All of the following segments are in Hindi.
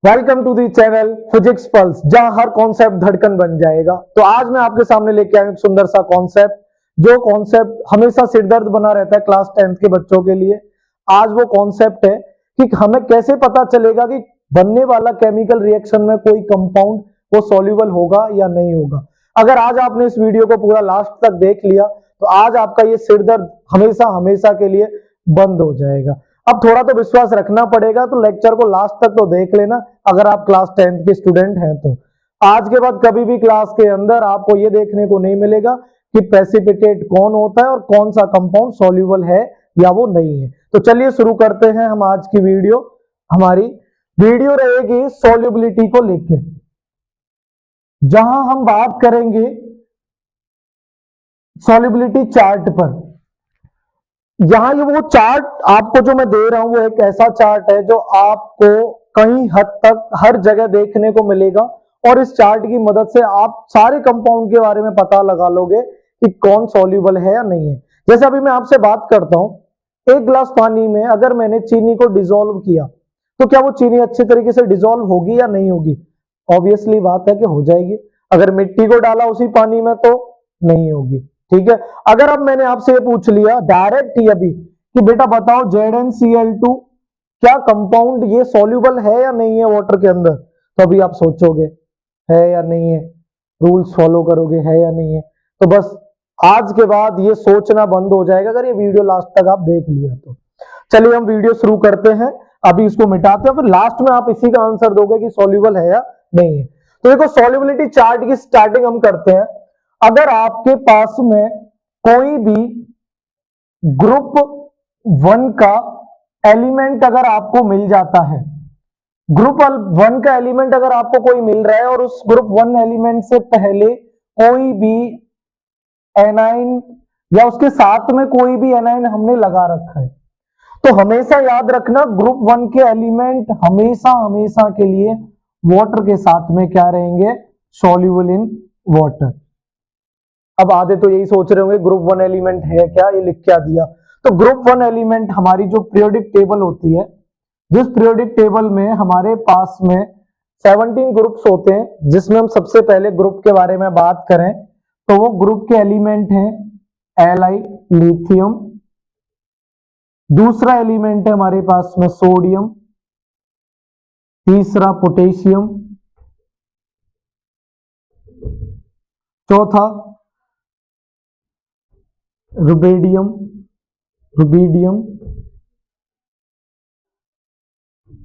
Welcome to the channel physics pulse, जहां हर कॉन्सेप्ट धड़कन बन जाएगा। तो आज मैं आपके सामने लेके आया हूं एक सुंदर सा कॉन्सेप्ट, जो कॉन्सेप्ट हमेशा सिरदर्द बना रहता है क्लास 10th के बच्चों के लिए। आज वो कॉन्सेप्ट है कि हमें कैसे पता चलेगा कि बनने वाला केमिकल रिएक्शन में कोई कंपाउंड वो सॉल्युबल होगा या नहीं होगा। अगर आज आपने इस वीडियो को पूरा लास्ट तक देख लिया तो आज आपका ये सिरदर्द हमेशा हमेशा के लिए बंद हो जाएगा। अब थोड़ा तो विश्वास रखना पड़ेगा, तो लेक्चर को लास्ट तक तो देख लेना अगर आप क्लास 10th के स्टूडेंट हैं तो। आज के बाद कभी भी क्लास के अंदर आपको ये देखने को नहीं मिलेगा कि प्रेसिपिटेट कौन होता है और कौन सा कंपाउंड सॉल्युबल है या वो नहीं है। तो चलिए शुरू करते हैं हम आज की वीडियो। हमारी वीडियो रहेगी सॉल्युबिलिटी को लेकर, जहां हम बात करेंगे सॉल्युबिलिटी चार्ट पर। यहां ये वो चार्ट आपको जो मैं दे रहा हूं वो एक ऐसा चार्ट है जो आपको कई हद तक हर जगह देखने को मिलेगा, और इस चार्ट की मदद से आप सारे कंपाउंड के बारे में पता लगा लोगे कि कौन सॉल्युबल है या नहीं है। जैसे अभी मैं आपसे बात करता हूं, एक गिलास पानी में अगर मैंने चीनी को डिसॉल्व किया तो क्या वो चीनी अच्छे तरीके से डिसॉल्व होगी या नहीं होगी? ऑब्वियसली बात है कि हो जाएगी। अगर मिट्टी को डाला उसी पानी में तो नहीं होगी। ठीक है, अगर अब मैंने आपसे ये पूछ लिया डायरेक्ट ही अभी कि बेटा बताओ ZnCl2 क्या कंपाउंड ये सॉल्युबल है या नहीं है वाटर के अंदर, तो अभी आप सोचोगे है या नहीं है, रूल्स फॉलो करोगे है या नहीं है। तो बस आज के बाद ये सोचना बंद हो जाएगा अगर ये वीडियो लास्ट तक आप देख लिया तो। चलिए हम वीडियो शुरू करते हैं। अभी इसको मिटाते हैं, फिर लास्ट में आप इसी का आंसर दोगे कि सॉल्युबल है या नहीं है। तो देखो सॉल्युबिलिटी चार्ट की स्टार्टिंग हम करते हैं। अगर आपके पास में कोई भी ग्रुप 1 का एलिमेंट अगर आपको मिल जाता है, ग्रुप 1 का एलिमेंट अगर आपको कोई मिल रहा है और उस ग्रुप 1 एलिमेंट से पहले कोई भी एनाइन या उसके साथ में कोई भी एनाइन हमने लगा रखा है, तो हमेशा याद रखना ग्रुप 1 के एलिमेंट हमेशा हमेशा के लिए वाटर के साथ में क्या रहेंगे? Soluble in water. अब आधे तो यही सोच रहे होंगे ग्रुप 1 एलिमेंट है क्या, ये लिख क्या दिया। तो ग्रुप 1 एलिमेंट हमारी जो पीरियोडिक टेबल होती है, जिस पीरियोडिक टेबल में हमारे पास में 17 ग्रुप्स होते हैं, जिसमें हम सबसे पहले ग्रुप के बारे में बात करें तो वो ग्रुप के एलिमेंट हैं Li लिथियम, दूसरा एलिमेंट है हमारे पास में सोडियम, तीसरा पोटेशियम, चौथा रुबिडियम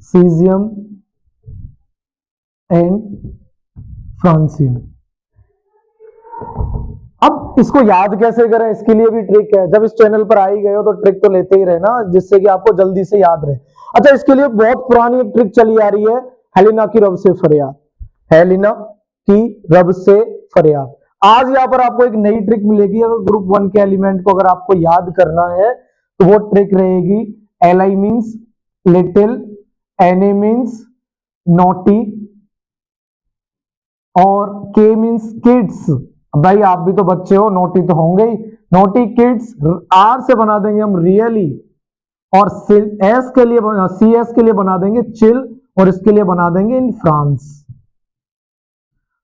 सीजियम एंड फ्रांसियम। अब इसको याद कैसे करें, इसके लिए भी ट्रिक है। जब इस चैनल पर आ ही गए हो तो ट्रिक तो लेते ही रहना, जिससे कि आपको जल्दी से याद रहे। अच्छा, इसके लिए बहुत पुरानी एक ट्रिक चली आ रही है, हेलिना की रब से फरियाद। हेलिना की रब से फरियाद। आज यहां पर आपको एक नई ट्रिक मिलेगी। अगर ग्रुप 1 के एलिमेंट को अगर आपको याद करना है तो वो ट्रिक रहेगी Li means little, Na means naughty और K मीन्स किड्स। भाई आप भी तो बच्चे हो, नोटी तो होंगे ही। नोटी किड्स R से बना देंगे हम रियली, और S के लिए CS के लिए बना देंगे चिल, और इसके लिए बना देंगे इन फ्रांस।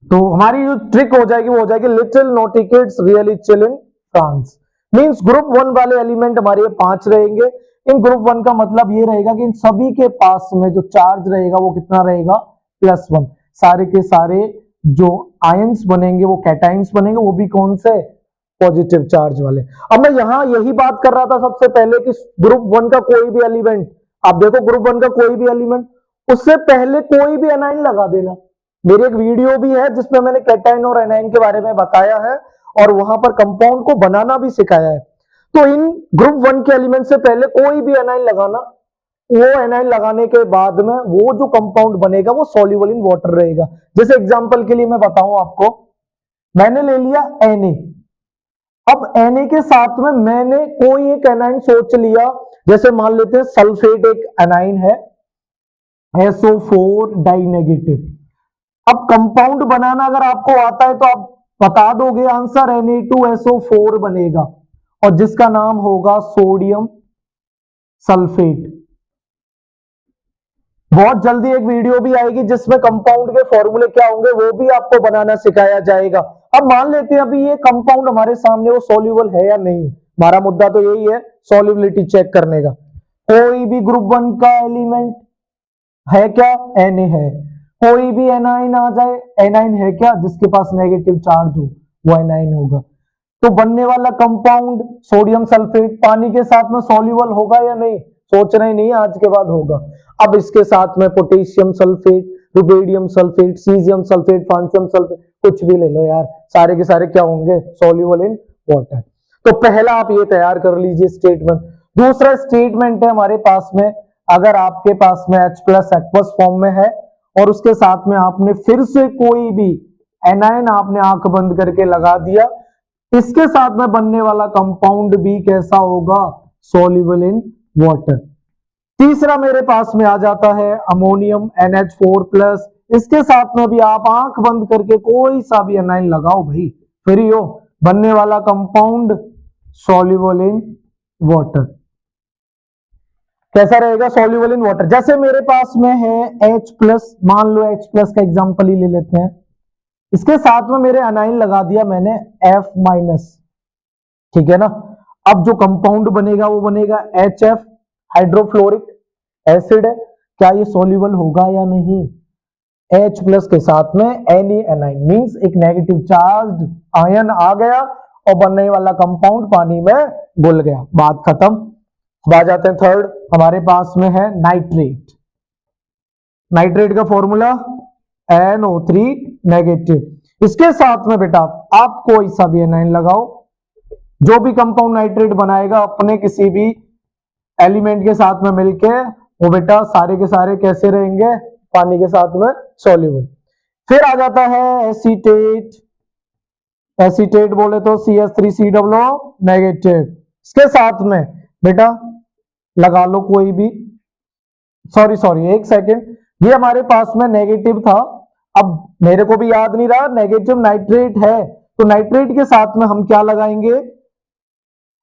तो हमारी जो ट्रिक हो जाएगी वो हो जाएगी little naughty kids really chill in France. Means group 1 वाले एलिमेंट हमारे 5 रहेंगे। इन ग्रुप 1 का मतलब ये रहेगा कि इन सभी के पास में जो चार्ज रहेगा वो कितना रहेगा? +1। सारे के सारे जो आयंस बनेंगे वो कैटाइंस बनेंगे, वो भी कौन से? पॉजिटिव चार्ज वाले। अब मैं यहां यही बात कर रहा था सबसे पहले कि ग्रुप 1 का कोई भी एलिमेंट, आप देखो ग्रुप 1 का कोई भी एलिमेंट, उससे पहले कोई भी एनाइन लगा देना। मेरी एक वीडियो भी है जिसमें मैंने कैटाइन और एनाइन के बारे में बताया है और वहां पर कंपाउंड को बनाना भी सिखाया है। तो इन ग्रुप 1 के एलिमेंट से पहले कोई भी एनाइन लगाना, वो एनाइन लगाने के बाद में वो जो कंपाउंड बनेगा वो सॉल्युबल इन वाटर रहेगा। जैसे एग्जांपल के लिए मैं बताऊं आपको, मैंने ले लिया Na। अब Na के साथ में मैंने कोई एक एनाइन सोच लिया, जैसे मान लेते हैं सल्फेट एक एनाइन है, SO4 डाइनेगेटिव। अब कंपाउंड बनाना अगर आपको आता है तो आप बता दोगे आंसर, Na2SO4 बनेगा और जिसका नाम होगा सोडियम सल्फेट। बहुत जल्दी एक वीडियो भी आएगी जिसमें कंपाउंड के फॉर्मूले क्या होंगे वो भी आपको बनाना सिखाया जाएगा। अब मान लेते हैं अभी ये कंपाउंड हमारे सामने वो सॉल्युबल है या नहीं। हमारा मुद्दा तो यही है सॉल्युबिलिटी चेक करने का। कोई भी ग्रुप 1 का एलिमेंट है क्या? Na है। कोई भी एनाइन आ जाए, एनाइन है क्या? जिसके पास नेगेटिव चार्ज हो वो एनाइन होगा। तो बनने वाला कंपाउंड सोडियम सल्फेट पानी के साथ में सॉल्युबल होगा या नहीं? सोचना ही नहीं, आज के बाद होगा। अब इसके साथ में potassium sulphate, rubidium sulphate, caesium sulphate, francium sulphate, कुछ भी ले लो यार, सारे के सारे क्या होंगे? Soluble in water. तो पहला आप ये तैयार कर लीजिए स्टेटमेंट। दूसरा स्टेटमेंट है हमारे पास में, अगर आपके पास में H+ एक्वस फॉर्म में है और उसके साथ में आपने फिर से कोई भी एनायन आपने आंख बंद करके लगा दिया, इसके साथ में बनने वाला कंपाउंड भी कैसा होगा? Soluble in water. तीसरा मेरे पास में आ जाता है अमोनियम NH4+, इसके साथ में भी आप आंख बंद करके कोई सा भी एनाइन लगाओ भाई, फिर हो बनने वाला कंपाउंड सॉल्युबल इन वाटर। कैसा रहेगा? Soluble in water. जैसे मेरे पास में है H+, मान लो H+ का एग्जांपल ही ले लेते हैं, इसके साथ में मेरे एनाइन लगा दिया मैंने F-, ठीक है ना। अब जो कंपाउंड बनेगा वो बनेगा HF, हाइड्रोफ्लोरिक एसिड है। क्या ये सॉल्युबल होगा या नहीं? H+ के साथ में NaNH मींस एक नेगेटिव चार्ज आयन आ गया और बनने वाला कंपाउंड पानी में घुल गया, बात खत्म। अब आ जाते हैं थर्ड, हमारे पास में है नाइट्रेट। नाइट्रेट का फॉर्मूला NO3 नेगेटिव। इसके साथ में बेटा आप कोई सा भी एनाइन लगाओ, जो भी कंपाउंड नाइट्रेट बनाएगा अपने किसी भी एलिमेंट के साथ में मिलके वो बेटा सारे के सारे कैसे रहेंगे? पानी के साथ में सॉल्युबल। फिर आ जाता है एसीटेट। एसीटेट बोले तो CH3COO नेगेटिव। इसके साथ में बेटा लगा लो कोई भी, सॉरी एक सेकेंड, ये हमारे पास में नेगेटिव था, अब मेरे को भी याद नहीं रहा, नेगेटिव नाइट्रेट है तो नाइट्रेट के साथ में हम क्या लगाएंगे?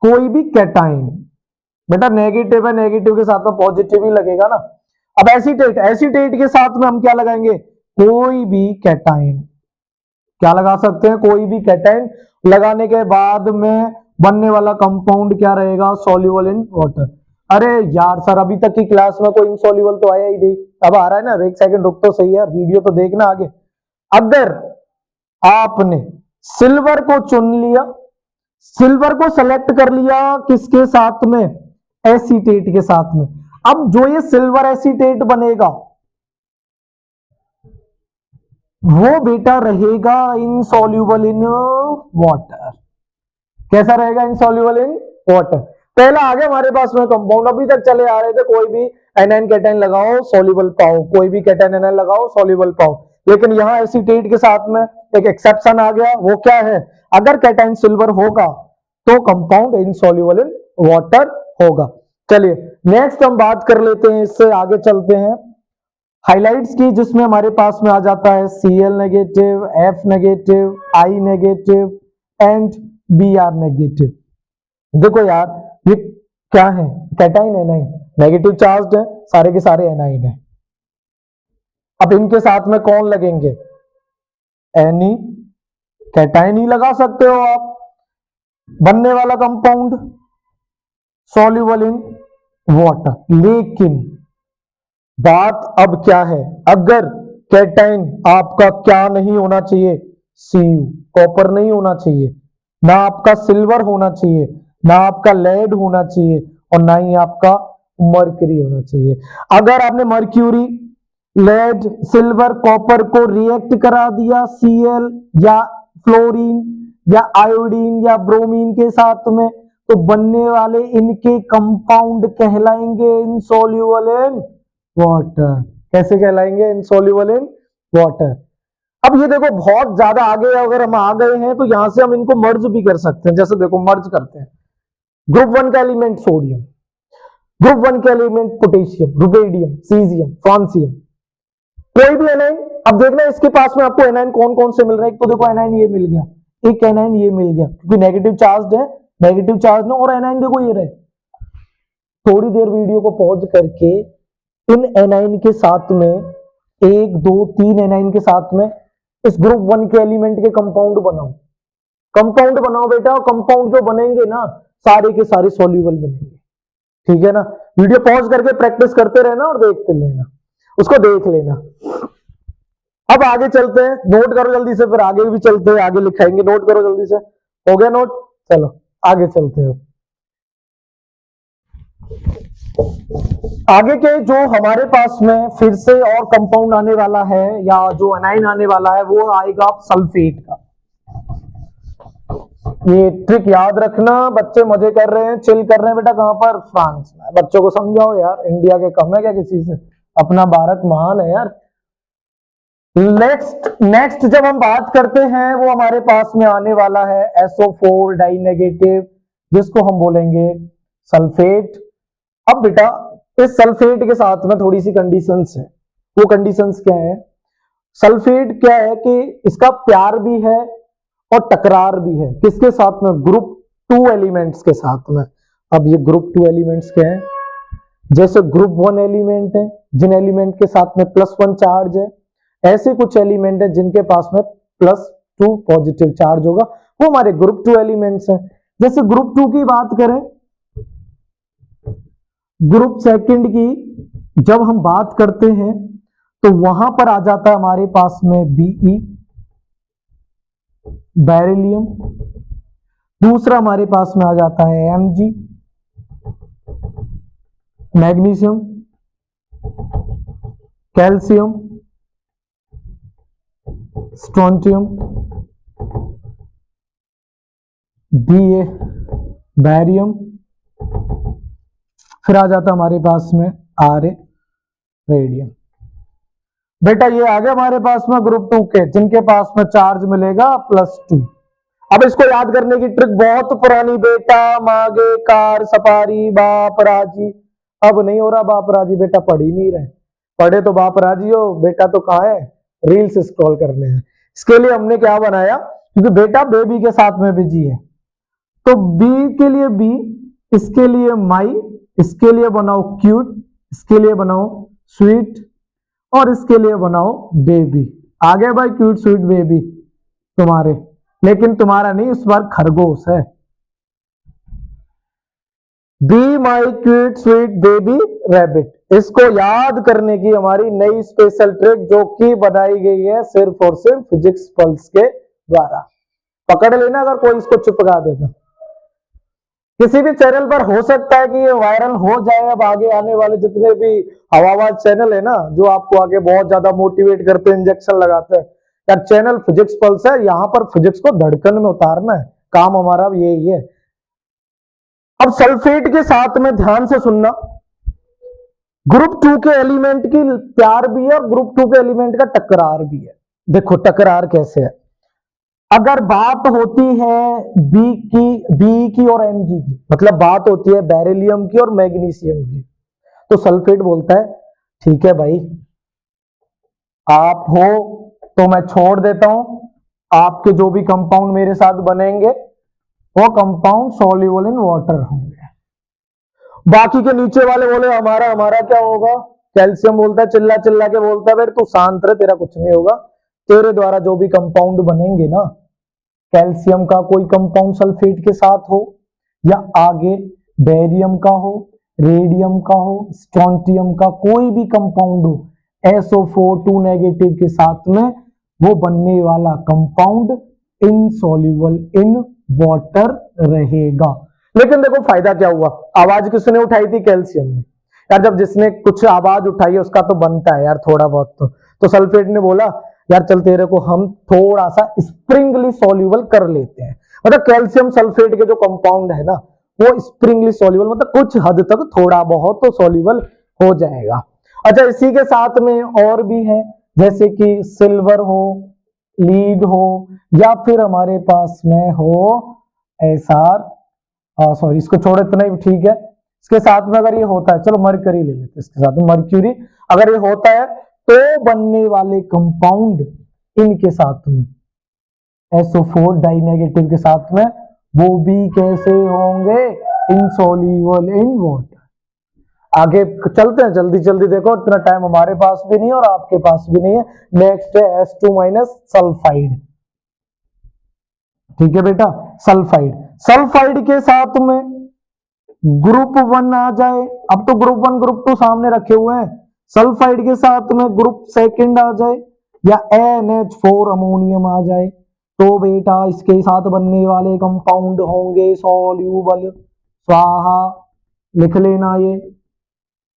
कोई भी कैटाइन। बेटा नेगेटिव है, नेगेटिव के साथ में पॉजिटिव ही लगेगा ना। अब एसीटेट, एसीटेट के साथ में हम क्या लगाएंगे? कोई भी कैटाइन। क्या लगा सकते हैं? कोई भी कैटाइन। लगाने के बाद में बनने वाला कंपाउंड क्या रहेगा? Soluble in water. अरे यार सर अभी तक की क्लास में कोई इनसॉल्युबल तो आया ही नहीं, अब आ रहा है ना। एक सेकंड रुक तो सही है, वीडियो तो देखना आगे। अगर आपने सिल्वर को चुन लिया, सिल्वर को सेलेक्ट कर लिया किसके साथ में? एसीटेट के साथ में। अब जो ये सिल्वर एसीटेट बनेगा वो बेटा रहेगा इनसॉल्युबल इन वाटर। कैसा रहेगा? Insoluble in water. पहला आ गया हमारे पास में कंपाउंड। अभी तक चले आ रहे थे कोई भी एनाइन कैटाइन लगाओ सॉल्युबल पाओ, कोई भी कैटाइन एनाइन लगाओ सॉल्युबल पाओ, लेकिन यहां एसीटेट के साथ में एक एक्सेप्शन आ गया। वो क्या है? अगर कैटाइन सिल्वर होगा तो कंपाउंड इनसॉल्युबल इन वाटर होगा। चलिए नेक्स्ट हम बात कर लेते हैं, इससे आगे चलते हैं हाइलाइट्स की, जिसमें हमारे पास में आ जाता है Cl negative, F negative, I negative and Br negative. देखो यार ये क्या है? कैटाइन एनाइन, नेगेटिव चार्ज है, सारे के सारे एनाइन है। अब इनके साथ में कौन लगेंगे? एनी, कैटाइन ही लगा सकते हो आप। बनने वाला कंपाउंड सॉल्युबल इन वाटर। लेकिन बात अब क्या है? अगर कैटाइन आपका क्या नहीं होना चाहिए? Cu, कॉपर नहीं होना चाहिए, ना आपका सिल्वर होना चाहिए, ना आपका लेड होना चाहिए और ना ही आपका मर्क्यूरी होना चाहिए। अगर आपने मर्क्यूरी, लेड, सिल्वर, कॉपर को रिएक्ट करा दिया Cl या फ्लोरीन या आयोडीन या ब्रोमीन के साथ में, तो बनने वाले इनके कंपाउंड कहलाएंगे इनसॉल्युबल इन वाटर। कैसे कहलाएंगे? Insoluble in water. अब ये देखो बहुत ज्यादा आगे अगर हम आ गए हैं तो यहां से हम इनको मर्ज भी कर सकते हैं। जैसे देखो मर्ज करते हैं, ग्रुप 1 का एलिमेंट सोडियम, ग्रुप 1 के element potassium, rubidium, caesium, francium, कोई भी एनाइन। अब देखना इसके पास में आपको एनाइन कौन कौन से मिल रहे हैं। एक तो देखो एनाइन ये मिल गया, एक एनाइन ये मिल गया क्योंकि नेगेटिव चार्ज है, नेगेटिव चार्ज ने, और एनाइन देखो ये रहे। थोड़ी देर वीडियो को पॉज करके इन एनाइन के साथ में 1 2 3 एनाइन के साथ में इस ग्रुप 1 के एलिमेंट के कंपाउंड बनाओ, कंपाउंड बनाओ बेटा। और कंपाउंड जो बनेंगे ना सारे के सारे सॉल्यूबल बनेंगे, ठीक है ना। वीडियो पॉज करके प्रैक्टिस करते रहना और देखते लेना, उसको देख लेना। अब आगे चलते हैं, नोट करो जल्दी से, फिर आगे भी चलते हैं, आगे लिखाएंगे। नोट करो जल्दी से, हो गया नोट? चलो आगे चलते हैं। आगे के जो हमारे पास में फिर से और कंपाउंड आने वाला है या जो एनाइन आने वाला है वो आएगा सल्फेट का। ये ट्रिक याद रखना, बच्चे मजे कर रहे हैं, चिल कर रहे हैं बेटा। कहां पर? फ्रांस में। बच्चों को समझाओ यार, इंडिया के कम है क्या किसी से? अपना भारत महान है यार। नेक्स्ट जब हम बात करते हैं वो हमारे पास में आने वाला है SO4 डाई नेगेटिव, जिसको हम बोलेंगे सल्फेट। अब बेटा इस सल्फेट के साथ में थोड़ी सी कंडीशंस है। वो कंडीशंस क्या है? सल्फेट क्या है कि इसका प्यार भी है और टकरार भी है। किसके साथ में? ग्रुप 2 एलिमेंट्स के साथ में। अब ये ग्रुप 2 एलिमेंट्स क्या है? जैसे ग्रुप 1 एलिमेंट है जिन एलिमेंट के साथ में +1 चार्ज है, ऐसे कुछ एलिमेंट है जिनके पास में +2 पॉजिटिव चार्ज होगा, वो हमारे ग्रुप 2 एलिमेंट्स हैं। जैसे ग्रुप 2 की बात करें, ग्रुप सेकंड की जब हम बात करते हैं तो वहां पर आ जाता है हमारे पास में Be, बेरिलियम। दूसरा हमारे पास में आ जाता है Mg, magnesium, calcium, strontium, Da, barium. फिर आ जाता हमारे पास में Ra, रेडियम। बेटा ये आ गया हमारे पास में ग्रुप 2 के जिनके पास में चार्ज मिलेगा +2। अब इसको याद करने की ट्रिक बहुत पुरानी बेटा, मागे कार सपारी बाप राजी। अब नहीं हो रहा बाप राजी बेटा, पढ़ ही नहीं रहे। पढ़े तो बाप राजी हो, बेटा तो कहाँ है? रील्स स्क्रॉल करने हैं। इसके लिए हमने क्या बनाया, क्योंकि बेटा बेबी के साथ में बिजी है, तो बी के लिए बी, इसके लिए माई, इसके लिए बनाओ क्यूट, इसके लिए बनाओ स्वीट, और इसके लिए बनाओ बेबी। आ गए भाई क्यूट स्वीट बेबी तुम्हारे, लेकिन तुम्हारा नहीं, इस बार खरगोश है। Be my cute sweet baby rabbit. इसको याद करने की हमारी नई स्पेशल ट्रिक जो कि बनाई गई है सिर्फ और सिर्फ फिजिक्स पल्स के द्वारा। पकड़ लेना अगर कोई इसको चिपका देगा। किसी भी चैनल पर हो सकता है कि ये वायरल हो जाए। अब आगे आने वाले जितने भी हवाबाज चैनल है ना, जो आपको आगे बहुत ज्यादा मोटिवेट करते हैं, इंजेक्शन लगाते हैं, यार चैनल फिजिक्स पल्स है, यहां पर फिजिक्स को धड़कन में उतारना है, काम हमारा यही है। अब सल्फेट के साथ में ध्यान से सुनना, ग्रुप 2 के एलिमेंट की प्यार भी है और ग्रुप 2 के एलिमेंट का टकरार भी है। देखो टकरार कैसे है। अगर बात होती है बी की और Mg की, मतलब बात होती है बेरिलियम की और मैग्नीशियम की, तो सल्फेट बोलता है ठीक है भाई, आप हो तो मैं छोड़ देता हूं, आपके जो भी कंपाउंड मेरे साथ बनेंगे वो कंपाउंड सॉल्युबल इन वाटर होंगे। बाकी के नीचे वाले बोले हमारा क्या होगा? कैल्शियम बोलता है, चिल्ला चिल्ला के बोलता है, फिर तू शांत रहे, तेरा कुछ नहीं होगा। तेरे द्वारा जो भी कंपाउंड बनेंगे ना, कैल्शियम का कोई कंपाउंड सल्फेट के साथ हो, या आगे बेरियम का हो, रेडियम का हो, स्ट्रोंटियम का कोई भी कंपाउंड हो, SO4 2 नेगेटिव के साथ में वो बनने वाला कंपाउंड इनसॉल्युबल इन वाटर रहेगा। लेकिन देखो फायदा क्या हुआ, आवाज किसने उठाई थी? कैल्शियम ने। यार जब जिसने कुछ आवाज उठाई है उसका तो बनता है यार थोड़ा बहुत तो सल्फेट ने बोला यार चल तेरे को हम थोड़ा सा स्प्रिंगली सॉल्युबल कर लेते हैं। मतलब कैल्शियम सल्फेट के जो कंपाउंड है ना, वो स्प्रिंगली सॉल्युबल, मतलब कुछ हद तक थोड़ा बहुत तो सॉल्युबल हो जाएगा। अच्छा इसी के साथ में और भी है, जैसे कि सिल्वर हो, लीड हो, या फिर हमारे पास में हो SR, सॉरी इसको छोड़ इतना ही ठीक है। इसके साथ में अगर ये होता है, चलो मरकरी ले लेते हैं, इसके साथ में मर्क्यूरी अगर ये होता है तो बनने वाले कंपाउंड इनके साथ में SO4 डाई नेगेटिव के साथ में वो भी कैसे होंगे? Insoluble in water. आगे चलते हैं जल्दी जल्दी, देखो इतना टाइम हमारे पास भी नहीं है और आपके पास भी नहीं है। नेक्स्ट है H2 माइनस सल्फाइड। ठीक है बेटा, सल्फाइड, सल्फाइड के साथ में ग्रुप 1 आ जाए। अब तो ग्रुप 1 ग्रुप 2 सामने रखे हुए हैं। सल्फाइड के साथ में ग्रुप सेकंड आ जाए या NH4 अमोनियम आ जाए, तो बेटा इसके साथ बनने वाले कंपाउंड होंगे सॉल्यूबल। स्वाहा, लिख लेना ये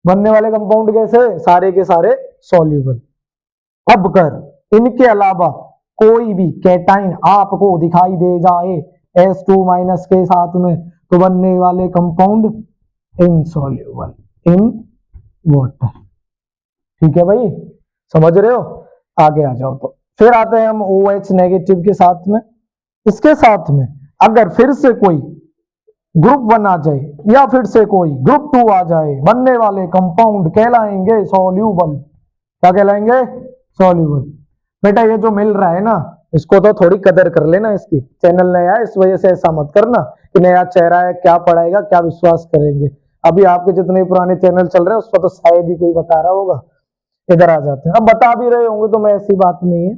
बनने वाले कंपाउंड कैसे, सारे के सारे सॉल्यूबल। अब कर इनके अलावा कोई भी कैटाइन आपको दिखाई दे जाए H2 माइनस के साथ में, तो बनने वाले कंपाउंड इनसॉल्यूबल इन वाटर। ठीक है भाई, समझ रहे हो? आगे आ जाओ। तो फिर आते हैं हम OH नेगेटिव के साथ में। इसके साथ में अगर फिर से कोई ग्रुप 1 आ जाए या फिर से कोई ग्रुप 2 आ जाए, बनने वाले कंपाउंड कहलाएंगे सॉल्यूबल। क्या कहलाएंगे? सॉल्यूबल। बेटा ये जो मिल रहा है ना, इसको तो थोड़ी कदर कर लेना। इसकी चैनल नया है, इस वजह से ऐसा मत करना कि नया चेहरा है, क्या पढ़ाएगा, क्या विश्वास करेंगे। अभी आपके जितने पुराने चैनल चल रहे हैं उस पर तो शायद ही कोई बता रहा होगा। इधर आ जाते हैं। अब बता भी रहे होंगे तो मैं ऐसी बात नहीं है,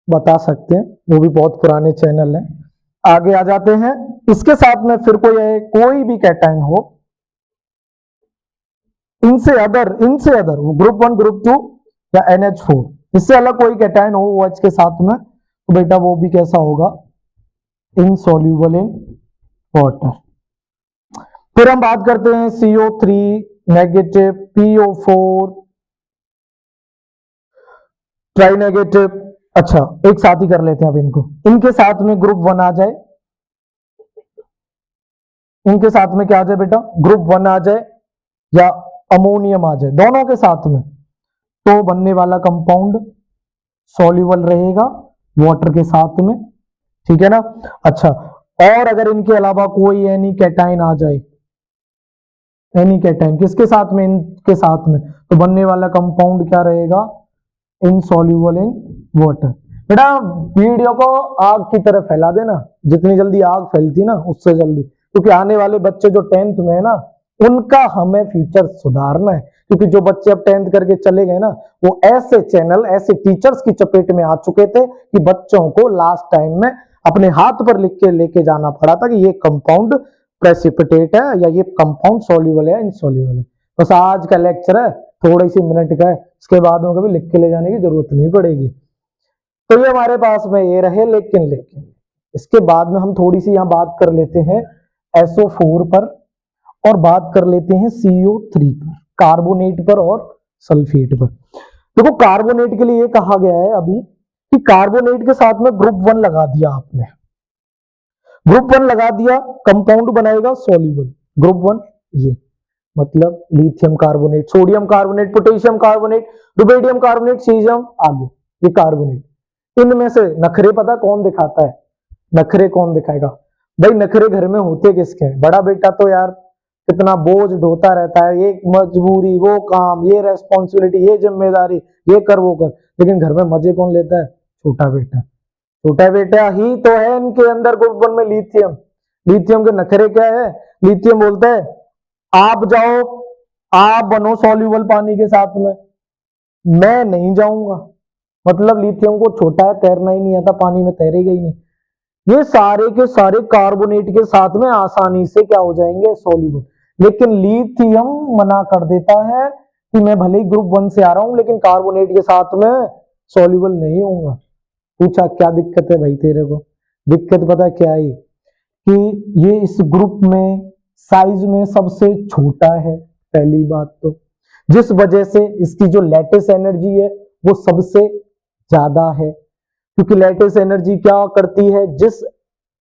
बता सकते हैं, वो भी बहुत पुराने चैनल है। आगे आ जाते हैं। इसके साथ में फिर कोई भी कैटाइन हो, इनसे अदर ग्रुप 1 ग्रुप 2 या NH4, इससे अलग कोई कैटाइन हो OH के साथ में, तो बेटा वो भी कैसा होगा? Insoluble in water. फिर हम बात करते हैं CO3 negative, PO4 try negative. अच्छा, एक साथ ही कर लेते हैं अब इनको। इनके साथ में ग्रुप 1 आ जाए, इनके साथ में क्या आ जाए बेटा? ग्रुप 1 आ जाए या अमोनियम आ जाए, दोनों के साथ में, तो बनने वाला कंपाउंड सॉल्यूबल रहेगा वाटर के साथ में। ठीक है ना? अच्छा, और अगर इनके अलावा कोई एनी कैटाइन आ जाए, एनी कैटाइन किसके साथ में? इनके साथ में, तो बनने वाला कंपाउंड क्या रहेगा? Insoluble in water. बेटा वीडियो को आग की तरह फैला देना, जितनी जल्दी आग फैलती ना उससे जल्दी, क्योंकि आने वाले बच्चे जो 10th में है ना, उनका हमें फ्यूचर सुधारना है। क्योंकि जो बच्चे अब 10th करके चले गए ना, वो ऐसे चैनल, ऐसे टीचर्स की चपेट में आ चुके थे कि बच्चों को लास्ट टाइम में अपने हाथ पर लिख के लेके जाना पड़ा था कि ये कंपाउंड प्रेसिपिटेट है या ये कंपाउंड सॉल्यूबल है, इनसॉल्यूबल है। बस आज का लेक्चर है, थोड़ी सी मिनट का है, इसके बाद में कभी लिख के ले जाने की जरूरत नहीं पड़ेगी। तो ये हमारे पास में ये रहे। लेकिन इसके बाद में हम थोड़ी सी यहाँ बात कर लेते हैं SO4 पर और बात कर लेते हैं CO3 पर, कार्बोनेट पर और सल्फेट पर। देखो कार्बोनेट के लिए ये कहा गया है अभी कि कार्बोनेट के साथ में ग्रुप 1 लगा दिया आपने, ग्रुप 1 लगा दिया, कंपाउंड बनाएगा सॉल्यूबल। ग्रुप 1 ये मतलब lithium carbonate, sodium carbonate, potassium carbonate, rubidium carbonate, caesium, आगे ये कार्बोनेट। इनमें से नखरे पता कौन दिखाता है? नखरे कौन दिखाएगा भाई? नखरे घर में होते किसके हैं? बड़ा बेटा तो यार कितना बोझ ढोता रहता है, ये मजबूरी, वो काम, ये रेस्पॉन्सिबिलिटी, ये जिम्मेदारी, ये कर वो कर, लेकिन घर में मजे कौन लेता है? छोटा बेटा। छोटा बेटा ही तो है इनके अंदर ग्रुप 1 में लिथियम। लिथियम के नखरे क्या है? लिथियम बोलता है आप जाओ, आप बनो सॉल्यूबल पानी के साथ में, मैं नहीं जाऊंगा। मतलब लिथियम को छोटा है, तैरना ही नहीं आता, पानी में तैरेगा ही नहीं। ये सारे के सारे कार्बोनेट के साथ में आसानी से क्या हो जाएंगे? सॉल्यूबल। लेकिन लिथियम मना कर देता है कि मैं भले ही ग्रुप 1 से आ रहा हूं लेकिन कार्बोनेट के साथ में सॉल्यूबल नहीं होऊंगा। पूछा क्या दिक्कत है भाई तेरे को? दिक्कत पता क्या है? कि ये इस ग्रुप में साइज में सबसे छोटा है, पहली बात तो, जिस वजह से इसकी जो लैटिस एनर्जी है वो सबसे ज्यादा है। क्योंकि लैटिस एनर्जी क्या करती है? जिस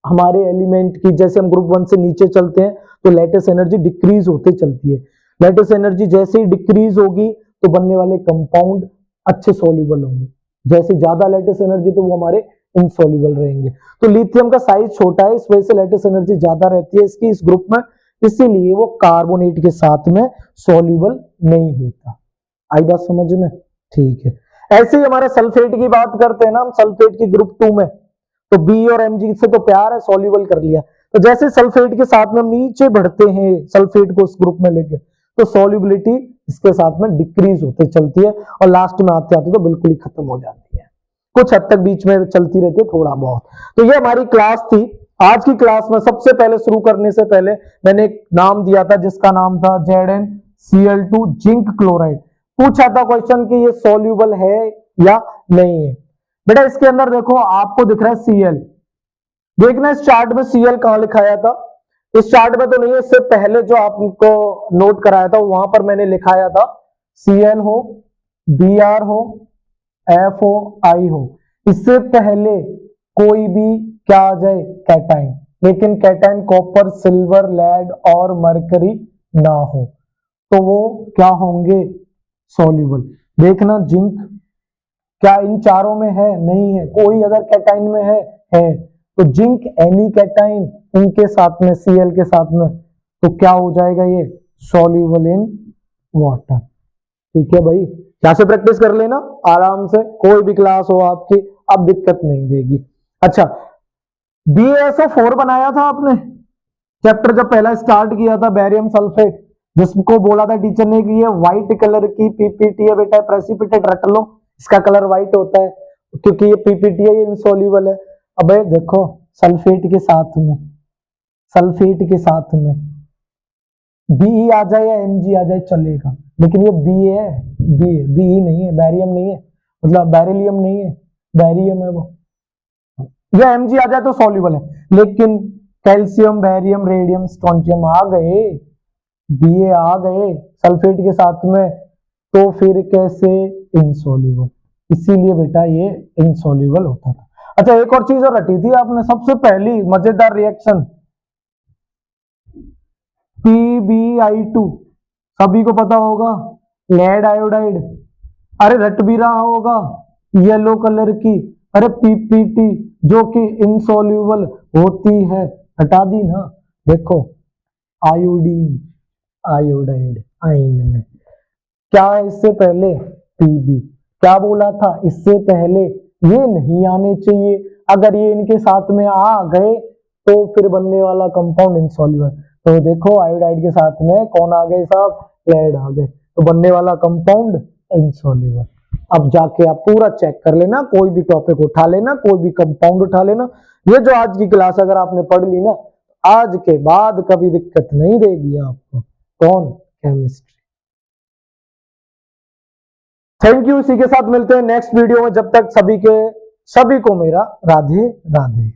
हमारे एलिमेंट की, जैसे हम ग्रुप 1 से नीचे चलते हैं तो लैटिस एनर्जी डिक्रीज होते चलती है। लैटिस एनर्जी जैसे ही डिक्रीज होगी तो बनने वाले कंपाउंड अच्छे सॉल्यूबल होंगे, जैसे ज्यादा लैटिस एनर्जी तो वो हमारे इनसॉल्यूबल रहेंगे। तो लिथियम का साइज छोटा है, इस वजह से लैटिस एनर्जी ज्यादा रहती है इसकी इस ग्रुप में, इसीलिए वो कार्बोनेट के साथ में सॉल्यूबल नहीं होता। आई बात समझ में? ठीक है। ऐसे ही हमारे सल्फेट की बात करते हैं ना हम, सल्फेट की ग्रुप 2 में, तो बी और Mg से तो प्यार है, सॉल्यूबल कर लिया। तो जैसे सल्फेट के साथ में हम नीचे बढ़ते हैं, सल्फेट को उस ग्रुप में लेके, तो सॉल्युबिलिटी इसके साथ में डिक्रीज होते चलती है और लास्ट में आते आते तो बिल्कुल ही खत्म हो जाती है। कुछ हद तक बीच में चलती रहती है थोड़ा बहुत। तो ये हमारी क्लास थी। आज की क्लास में सबसे पहले शुरू करने से पहले मैंने एक नाम दिया था जिसका नाम था ZnCl2 जिंक क्लोराइड। पूछा था क्वेश्चन कि ये सॉल्युबल है या नहीं है। बेटा इसके अंदर देखो आपको दिख रहा है Cl, देखना इस चार्ट में Cl कहां लिखाया था, इस चार्ट में तो नहीं है, इससे पहले जो आपको नोट कराया था वहां पर मैंने लिखाया था Cl हो, Br हो, F हो, I हो। इससे पहले कोई भी क्या आ जाए कैटाइन, लेकिन कैटाइन कॉपर, सिल्वर, लेड और मरकरी ना हो तो वो क्या होंगे सॉल्युबल। देखना जिंक क्या इन चारों में है, नहीं है। कोई अगर कैटाइन में है तो जिंक एनी कैटाइन इनके साथ में Cl के साथ में तो क्या हो जाएगा ये सॉल्युबल इन वाटर। ठीक है भाई, यहाँ से प्रैक्टिस कर लेना आराम से, कोई भी क्लास हो आपकी अब दिक्कत नहीं देगी। अच्छा BaSO4 बनाया था आपने चैप्टर जब पहला स्टार्ट किया था, बैरियम सल्फेट, जिसको बोला था टीचर ने कि ये व्हाइट कलर की पीपीटी है बेटा, प्रेसिपिटेट रट लो, इसका कलर व्हाइट होता है क्योंकि ये पीपीटी है, ये इनसॉल्युबल है। अबे देखो सल्फेट के साथ में, सल्फेट के साथ में Be आ जाए या Mg आ जाए चलेगा, लेकिन ये Ba है, Be नहीं है, बैरियम नहीं है, मतलब बैरिलियम नहीं है, बैरियम है वो। या Mg आ जाए तो सॉल्युबल है, लेकिन कैल्शियम, बैरियम, रेडियम, स्ट्रोंटियम आ गए, Ba आ गए सल्फेट के साथ में, तो फिर कैसे इनसॉल्युबल। इसीलिए बेटा ये इनसॉल्युबल होता था। अच्छा एक और चीज और रटी थी आपने, सबसे पहली मजेदार रिएक्शन PbI2, सभी को पता होगा, लेड आयोडाइड। अरे रट भी रहा होगा येलो कलर की, अरे पीपीटी जो कि इनसॉल्युबल होती है, हटा दी ना। देखो आयोडीन, आयोडाइड, आइन में क्या है इससे पहले Pb, क्या बोला था इससे पहले ये नहीं आने चाहिए, अगर ये इनके साथ में आ गए तो फिर बनने वाला कंपाउंड इनसॉल्युबल। तो देखो आयोडाइड के साथ में कौन आ गए साहब, लेड आ गए, तो बनने वाला कंपाउंड इनसॉल्युबल। अब जाके आप पूरा चेक कर लेना, कोई भी टॉपिक उठा लेना, कोई भी कंपाउंड उठा लेना, ये जो आज की क्लास अगर आपने पढ़ ली ना, आज के बाद कभी दिक्कत नहीं देगी आपको। कौन, केमिस्ट्री। थैंक यू, इसी के साथ मिलते हैं नेक्स्ट वीडियो में, जब तक सभी को मेरा राधे राधे।